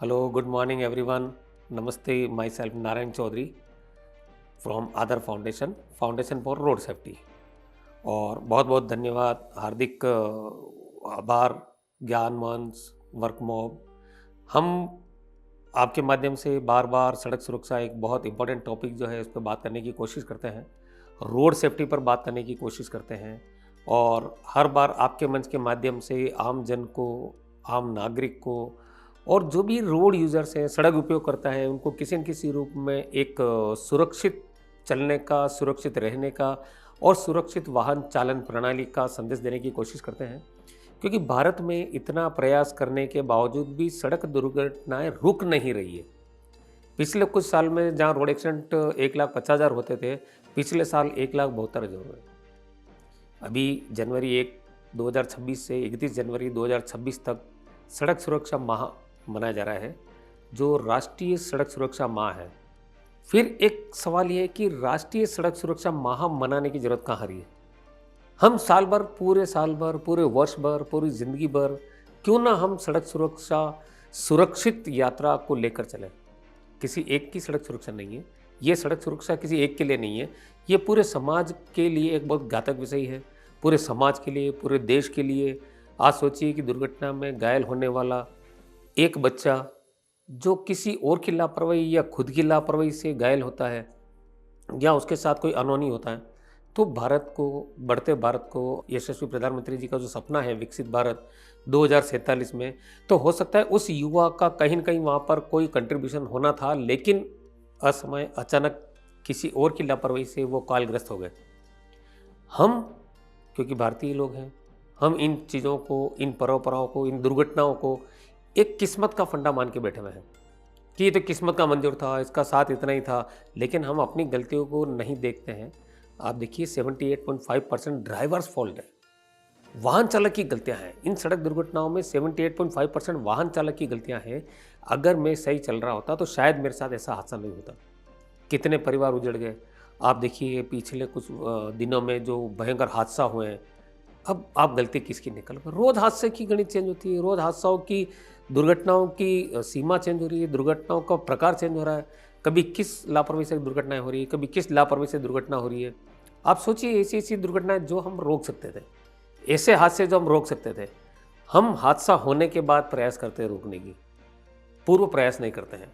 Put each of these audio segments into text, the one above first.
Hello, good morning everyone. Namaste, myself Narayan Chaudhary from Aadhar Foundation, Foundation for Road Safety. और बहुत बहुत धन्यवाद, हार्दिक आभार, ज्ञान मंच, वर्क मॉब। हम आपके माध्यम से बार बार सड़क सुरक्षा एक बहुत इंपॉर्टेंट टॉपिक जो है उस पर बात करने की कोशिश करते हैं, रोड सेफ्टी पर बात करने की कोशिश करते हैं। और हर बार आपके मंच के माध्यम से आम जन को, आम नागरिक को और जो भी रोड यूज़र्स हैं, सड़क उपयोग करता है, उनको किसी न किसी रूप में एक सुरक्षित चलने का, सुरक्षित रहने का और सुरक्षित वाहन चालन प्रणाली का संदेश देने की कोशिश करते हैं। क्योंकि भारत में इतना प्रयास करने के बावजूद भी सड़क दुर्घटनाएं रुक नहीं रही है। पिछले कुछ साल में जहां रोड एक्सीडेंट 1,50,000 होते थे, पिछले साल 1,72,000 हुए। अभी जनवरी 1, 2026 से 31 जनवरी 2026 तक सड़क सुरक्षा माह मनाया जा रहा है, जो राष्ट्रीय सड़क सुरक्षा माह है। फिर एक सवाल ये है कि राष्ट्रीय सड़क सुरक्षा माह मनाने की जरूरत कहाँ रही है? हम साल भर, पूरे साल भर, पूरे वर्ष भर, पूरी जिंदगी भर क्यों ना हम सड़क सुरक्षा, सुरक्षित यात्रा को लेकर चलें। किसी एक की सड़क सुरक्षा नहीं है, ये सड़क सुरक्षा किसी एक के लिए नहीं है, ये पूरे समाज के लिए एक बहुत घातक विषय है। पूरे समाज के लिए, पूरे देश के लिए। आज सोचिए कि दुर्घटना में घायल होने वाला एक बच्चा जो किसी और की लापरवाही या खुद की लापरवाही से घायल होता है या उसके साथ कोई अनहोनी होता है, तो भारत को, बढ़ते भारत को, यशस्वी प्रधानमंत्री जी का जो सपना है विकसित भारत 2047 में, तो हो सकता है उस युवा का कहीं न कहीं वहाँ पर कोई कंट्रीब्यूशन होना था, लेकिन असमय अचानक किसी और की लापरवाही से वो कालग्रस्त हो गए। हम क्योंकि भारतीय लोग हैं, हम इन चीज़ों को, इन परंपराओं को, इन दुर्घटनाओं को एक किस्मत का फंडा मान के बैठे हुए हैं कि ये तो किस्मत का मंजूर था, इसका साथ इतना ही था, लेकिन हम अपनी गलतियों को नहीं देखते हैं। आप देखिए 78.5% ड्राइवर्स फॉल्ट है, वाहन चालक की गलतियां हैं। इन सड़क दुर्घटनाओं में 78.5% वाहन चालक की गलतियां हैं। अगर मैं सही चल रहा होता तो शायद मेरे साथ ऐसा हादसा नहीं होता। कितने परिवार उजड़ गए। आप देखिए पिछले कुछ दिनों में जो भयंकर हादसा हुए हैं, अब आप गलती किसकी निकल कर, रोज़ हादसे की गणित चेंज होती है, रोज़ हादसाओं की, दुर्घटनाओं की सीमा चेंज हो रही है, दुर्घटनाओं का प्रकार चेंज हो रहा है। कभी किस लापरवाही से दुर्घटनाएं हो रही है, कभी किस लापरवाही से दुर्घटना हो रही है। आप सोचिए ऐसी ऐसी दुर्घटनाएं जो हम रोक सकते थे, ऐसे हादसे जो हम रोक सकते थे, हम हादसा होने के बाद प्रयास करते हैं रोकने की, पूर्व प्रयास नहीं करते हैं।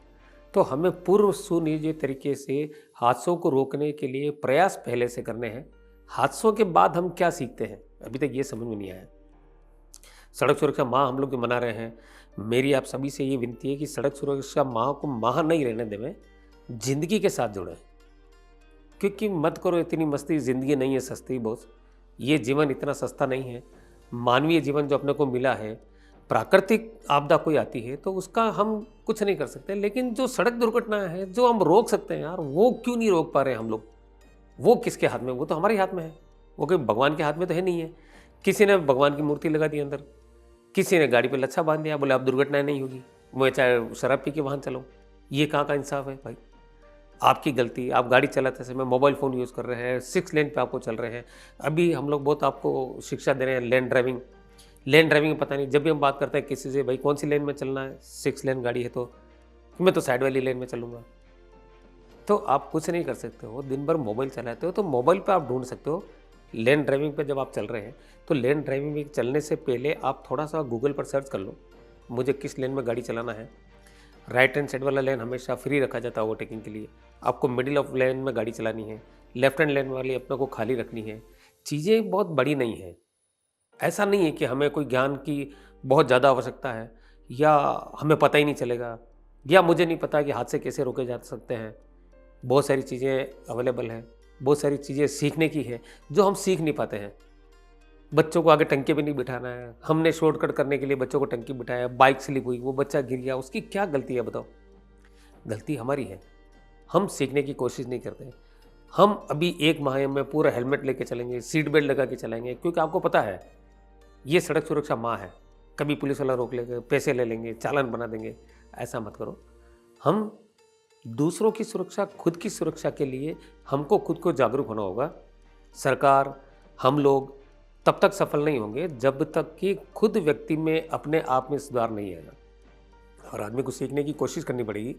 तो हमें पूर्व सुनियोजित तरीके से हादसों को रोकने के लिए प्रयास पहले से करने हैं। हादसों के बाद हम क्या सीखते हैं, अभी तक ये समझ में नहीं आया। सड़क सुरक्षा माह हम लोग जो मना रहे हैं, मेरी आप सभी से ये विनती है कि सड़क सुरक्षा माह को माह नहीं रहने देवें, जिंदगी के साथ जुड़ें। क्योंकि मत करो इतनी मस्ती, जिंदगी नहीं है सस्ती बॉस, ये जीवन इतना सस्ता नहीं है। मानवीय जीवन जो अपने को मिला है, प्राकृतिक आपदा कोई आती है तो उसका हम कुछ नहीं कर सकते, लेकिन जो सड़क दुर्घटनाएं हैं जो हम रोक सकते हैं यार, वो क्यों नहीं रोक पा रहे हम लोग? वो किसके हाथ में? वो तो हमारे हाथ में है, वो कोई भगवान के हाथ में तो है नहीं है। किसी ने भगवान की मूर्ति लगा दी अंदर, किसी ने गाड़ी पे लच्छा बांध दिया, बोले अब दुर्घटनाएं नहीं होगी, मैं चाहे शराब पी के वाहन चलाऊं। ये कहाँ का इंसाफ है भाई? आपकी गलती, आप गाड़ी चलाते समय मोबाइल फ़ोन यूज़ कर रहे हैं, 6 लेन पे आपको चल रहे हैं। अभी हम लोग बहुत आपको शिक्षा दे रहे हैं लेन ड्राइविंग। लेन ड्राइविंग पता नहीं, जब भी हम बात करते हैं किसी से, भाई कौन सी लेन में चलना है, 6 लेन गाड़ी है तो मैं तो साइड वाली लेन में चलूँगा। तो आप कुछ नहीं कर सकते हो, दिन भर मोबाइल चलाते हो, तो मोबाइल पे आप ढूंढ सकते हो लेन ड्राइविंग पे जब आप चल रहे हैं, तो लेन ड्राइविंग में चलने से पहले आप थोड़ा सा गूगल पर सर्च कर लो, मुझे किस लेन में गाड़ी चलाना है। राइट हैंड साइड वाला लेन हमेशा फ्री रखा जाता है ओवरटेकिंग के लिए, आपको मिडिल ऑफ लेन में गाड़ी चलानी है, लेफ्ट हैंड लेन वाली अपने को खाली रखनी है। चीज़ें बहुत बड़ी नहीं है, ऐसा नहीं है कि हमें कोई ज्ञान की बहुत ज़्यादा आवश्यकता है या हमें पता ही नहीं चलेगा या मुझे नहीं पता कि हादसे कैसे रोके जा सकते हैं। बहुत सारी चीज़ें अवेलेबल हैं, बहुत सारी चीज़ें सीखने की है जो हम सीख नहीं पाते हैं। बच्चों को आगे टंकी पे नहीं बिठाना है, हमने शॉर्टकट करने के लिए बच्चों को टंकी बिठाया, बाइक स्लिप हुई, वो बच्चा गिर गया, उसकी क्या गलती है बताओ? गलती हमारी है, हम सीखने की कोशिश नहीं करते। हम अभी 1 माह में पूरा हेलमेट लेके चलेंगे, सीट बेल्ट लगा के चलाएंगे, क्योंकि आपको पता है ये सड़क सुरक्षा माह है, कभी पुलिस वाला रोक लेंगे, पैसे ले लेंगे, चालान बना देंगे। ऐसा मत करो। हम दूसरों की सुरक्षा, खुद की सुरक्षा के लिए हमको खुद को जागरूक होना होगा। सरकार, हम लोग तब तक सफल नहीं होंगे जब तक कि खुद व्यक्ति में अपने आप में सुधार नहीं आएगा। हर आदमी को सीखने की कोशिश करनी पड़ेगी।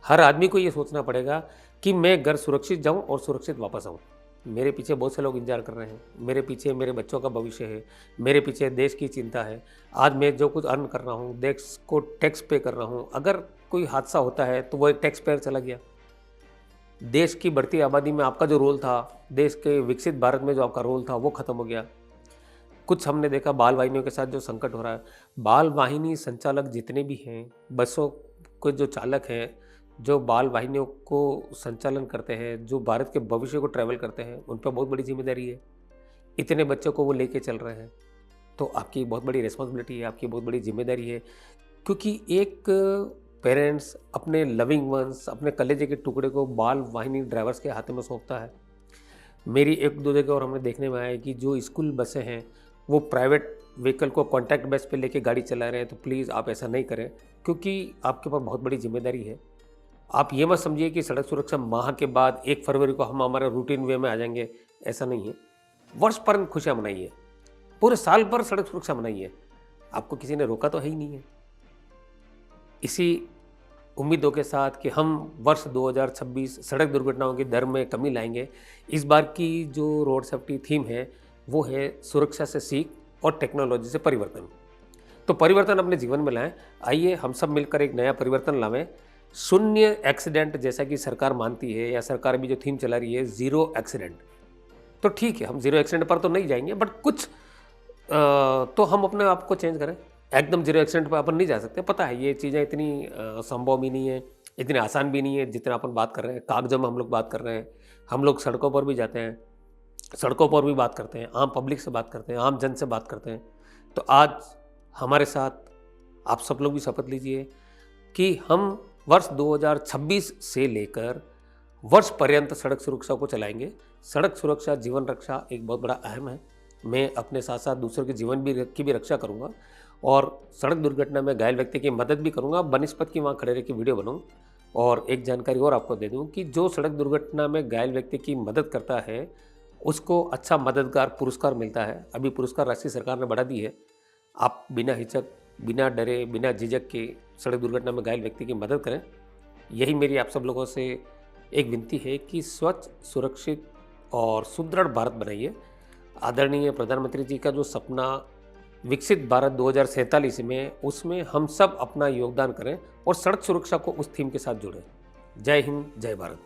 हर आदमी को ये सोचना पड़ेगा कि मैं घर सुरक्षित जाऊँ और सुरक्षित वापस आऊँ। मेरे पीछे बहुत से लोग इंतज़ार कर रहे हैं, मेरे पीछे मेरे बच्चों का भविष्य है, मेरे पीछे देश की चिंता है। आज मैं जो कुछ अर्न कर रहा हूँ, देश को टैक्स पे कर रहा हूँ, अगर कोई हादसा होता है तो वो एक टैक्स पेयर चला गया। देश की बढ़ती आबादी में आपका जो रोल था, देश के विकसित भारत में जो आपका रोल था, वो ख़त्म हो गया। कुछ हमने देखा बाल वाहिनियों के साथ जो संकट हो रहा है, बाल वाहिनी संचालक जितने भी हैं, बसों के जो चालक हैं, जो बाल वाहिनियों को संचालन करते हैं, जो भारत के भविष्य को ट्रैवल करते हैं, उन पर बहुत बड़ी जिम्मेदारी है। इतने बच्चों को वो लेके चल रहे हैं, तो आपकी बहुत बड़ी रिस्पॉन्सिबिलिटी है, आपकी बहुत बड़ी जिम्मेदारी है। क्योंकि एक पेरेंट्स अपने लविंग वंस, अपने कलेजे के टुकड़े को बाल वाहिनी ड्राइवर्स के हाथों में सौंपता है। मेरी एक दो जगह और हमने देखने में आया है कि जो स्कूल बसें हैं वो प्राइवेट व्हीकल को कॉन्ट्रैक्ट बेस पे लेके गाड़ी चला रहे हैं, तो प्लीज़ आप ऐसा नहीं करें, क्योंकि आपके ऊपर बहुत बड़ी जिम्मेदारी है। आप ये मत समझिए कि सड़क सुरक्षा माह के बाद 1 फरवरी को हम हमारे रूटीन वे में आ जाएंगे, ऐसा नहीं है। वर्ष भर खुशियाँ मनाइए, पूरे साल भर सड़क सुरक्षा मनाइए, आपको किसी ने रोका तो है ही नहीं है। इसी उम्मीदों के साथ कि हम वर्ष 2026 सड़क दुर्घटनाओं की दर में कमी लाएंगे, इस बार की जो रोड सेफ्टी थीम है वो है सुरक्षा से सीख और टेक्नोलॉजी से परिवर्तन। तो परिवर्तन अपने जीवन में लाएं। आइए हम सब मिलकर एक नया परिवर्तन लावें। शून्य एक्सीडेंट जैसा कि सरकार मानती है, या सरकार भी जो थीम चला रही है ज़ीरो एक्सीडेंट, तो ठीक है, हम ज़ीरो एक्सीडेंट पर तो नहीं जाएंगे, बट कुछ तो हम अपने आप को चेंज करें। एकदम ज़ीरो एक्सीडेंट पर अपन नहीं जा सकते, पता है ये चीज़ें इतनी संभव भी नहीं है, इतनी आसान भी नहीं है जितना अपन बात कर रहे हैं। कागजों में हम लोग बात कर रहे हैं, हम लोग सड़कों पर भी जाते हैं, सड़कों पर भी बात करते हैं, आम पब्लिक से बात करते हैं, आम जन से बात करते हैं। तो आज हमारे साथ आप सब लोग भी शपथ लीजिए कि हम वर्ष 2026 से लेकर वर्ष पर्यंत सड़क सुरक्षा को चलाएंगे। सड़क सुरक्षा जीवन रक्षा एक बहुत बड़ा अहम है। मैं अपने साथ साथ दूसरों के जीवन की भी रक्षा करूंगा, और सड़क दुर्घटना में घायल व्यक्ति की मदद भी करूंगा। बनिस्पत की वहाँ खड़े रह के वीडियो बनाऊँ। और एक जानकारी और आपको दे दूं कि जो सड़क दुर्घटना में घायल व्यक्ति की मदद करता है उसको अच्छा मददगार पुरस्कार मिलता है। अभी पुरस्कार राशि सरकार ने बढ़ा दी है। आप बिना हिचक, बिना डरे, बिना झिझक के सड़क दुर्घटना में घायल व्यक्ति की मदद करें। यही मेरी आप सब लोगों से एक विनती है कि स्वच्छ, सुरक्षित और सुदृढ़ भारत बनाइए। आदरणीय प्रधानमंत्री जी का जो सपना विकसित भारत 2047 में, उसमें हम सब अपना योगदान करें और सड़क सुरक्षा को उस थीम के साथ जोड़ें। जय हिंद, जय भारत।